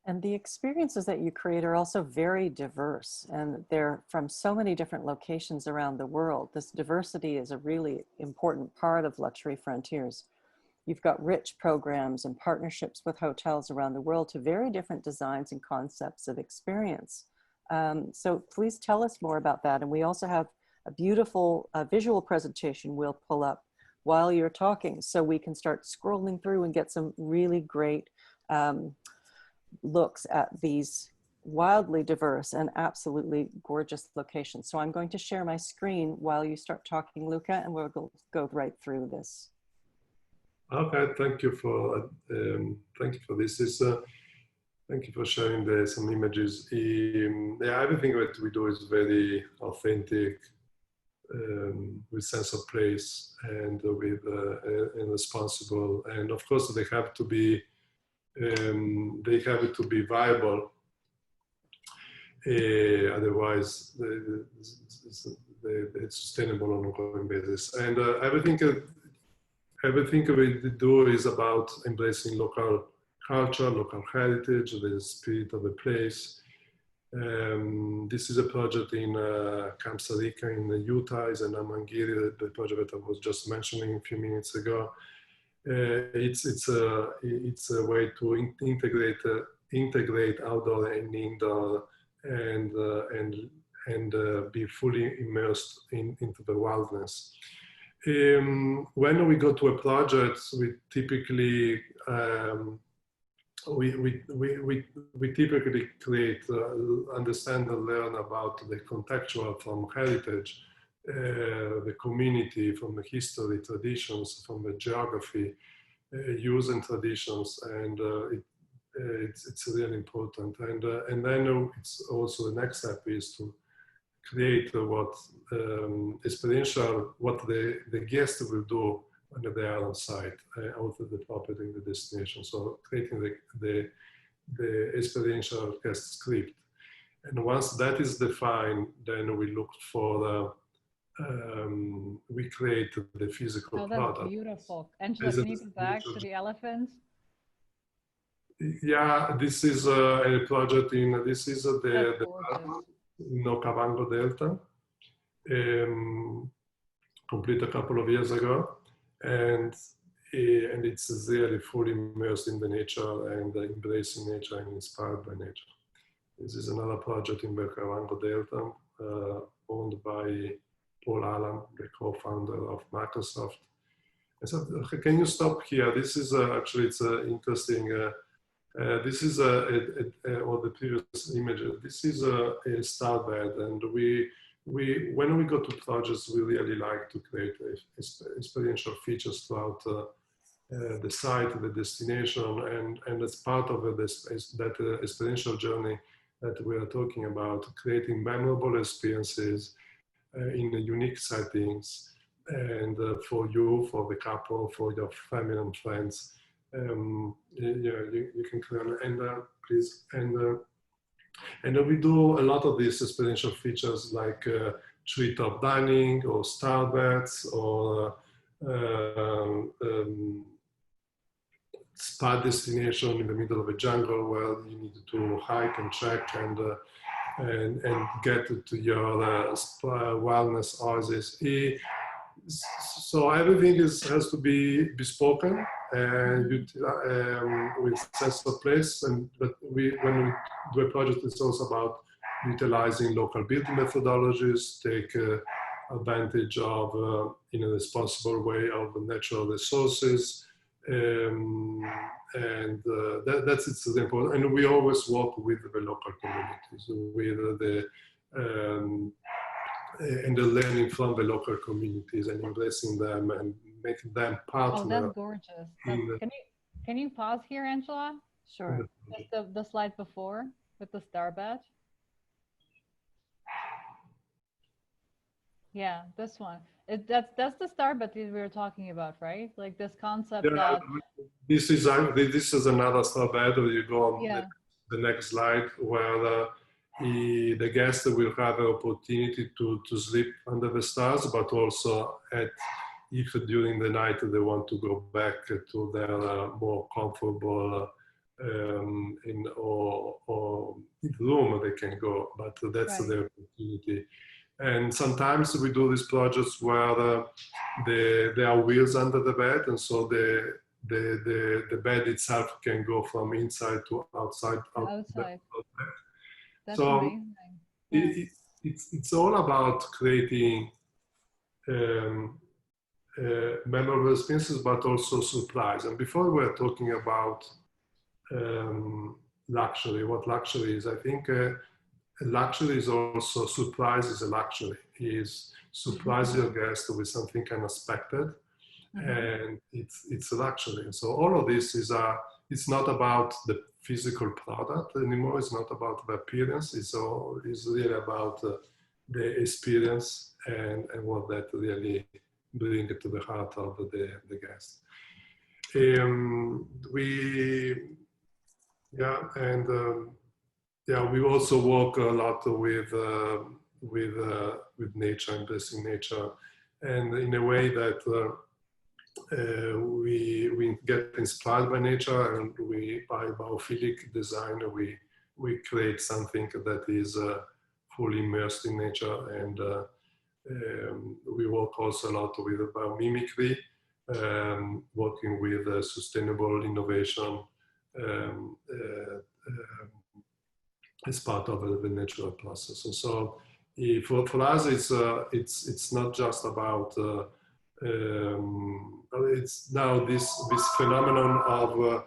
And the experiences that you create are also very diverse, and they're from so many different locations around the world. This diversity is a really important part of Luxury Frontiers. You've got rich programs and partnerships with hotels around the world to very different designs and concepts of experience. So please tell us more about that. And we also have a beautiful visual presentation we'll pull up while you're talking, so we can start scrolling through and get some really great looks at these wildly diverse and absolutely gorgeous locations. So I'm going to share my screen while you start talking, Luca, and we'll go right through this. Okay, thank you for this. Thank you for sharing some images. Yeah, everything that we do is very authentic, with sense of place and with and responsible. And of course, they have to be viable. Otherwise, it's sustainable on an ongoing basis. And everything we do is about embracing local culture, local heritage, the spirit of the place. This is a project in Costa Rica in Utah, is an Amangiri, the project that I was just mentioning a few minutes ago. It's a way to integrate outdoor and indoor and be fully immersed into the wildness. When we go to a project, we typically we typically create, understand and learn about the contextual from heritage, the community, from the history, traditions, from the geography, use and traditions, and it's really important. And then it's also the next step is to create what experiential, what the guest will do when they are on site, out of the property, the destination. So creating the experiential guest script. And once that is defined, then we look for we create the physical product. That's beautiful. Angela, can you go back to the elephants? Yeah, this is a project in, this is the Okavango Delta, completed a couple of years ago. And it's really fully immersed in the nature and embracing nature and inspired by nature. This is another project in the Okavango Delta, owned by Paul Allen, the co-founder of Microsoft. And so, can you stop here? This is actually, it's interesting. This is or the previous image. This is a starbed, and when we go to projects, we really like to create experiential features throughout the site, the destination, and as part of that experiential journey that we are talking about, creating memorable experiences in unique settings, and for you, for the couple, for your family and friends. You can click on enter, please, and we do a lot of these experiential features like treetop dining or starbeds or spa destination in the middle of a jungle where you need to hike and trek and get to your wellness oasis. So everything has to be bespoken and with sense of place. But when we do a project, it's also about utilizing local building methodologies, take advantage of in a responsible way of natural resources, and that's it's important. And we always work with the local communities, with the and the learning from the local communities and embracing them and making them partner. Oh, that's gorgeous. Can you pause here, Angela? Sure. Just the slide before with the starbed. Yeah, this one. That's the starbed we were talking about, right? Like this concept that this is another starbed. You go on the next slide where the guest will have an opportunity to sleep under the stars, but also if during the night they want to go back to their more comfortable or can go, but that's Right. the opportunity. And sometimes we do these projects where there are wheels under the bed, and so the bed itself can go from inside to outside. Outside. That's So amazing. Yeah. it's all about creating memorable experiences, but also surprise. And before we were talking about luxury, what luxury is, I think luxury is also, surprise is a luxury. Is surprise your guest with something unexpected, and it's a luxury. So all of this is it's not about the physical product anymore. It's not about the appearance. It's really about the experience and what that really bring to the heart of the guest. We also work a lot with nature, embracing nature, and in a way that we get inspired by nature, and by biophilic design, we create something that is fully immersed in nature. And we work also a lot with biomimicry, working with sustainable innovation as part of the natural process. And so for us, it's not just about it's now this phenomenon of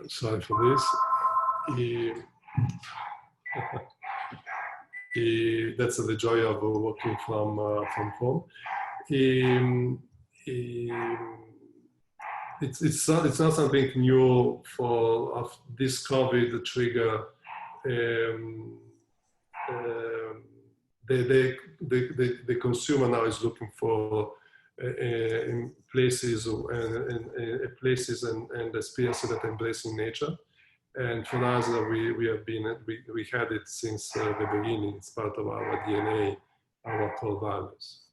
sorry for this. That's the joy of working from home. It's not something new for this COVID trigger. The consumer now is looking for places and experiences that embracing nature. And for us, we had it since the beginning. It's part of our DNA, our core values.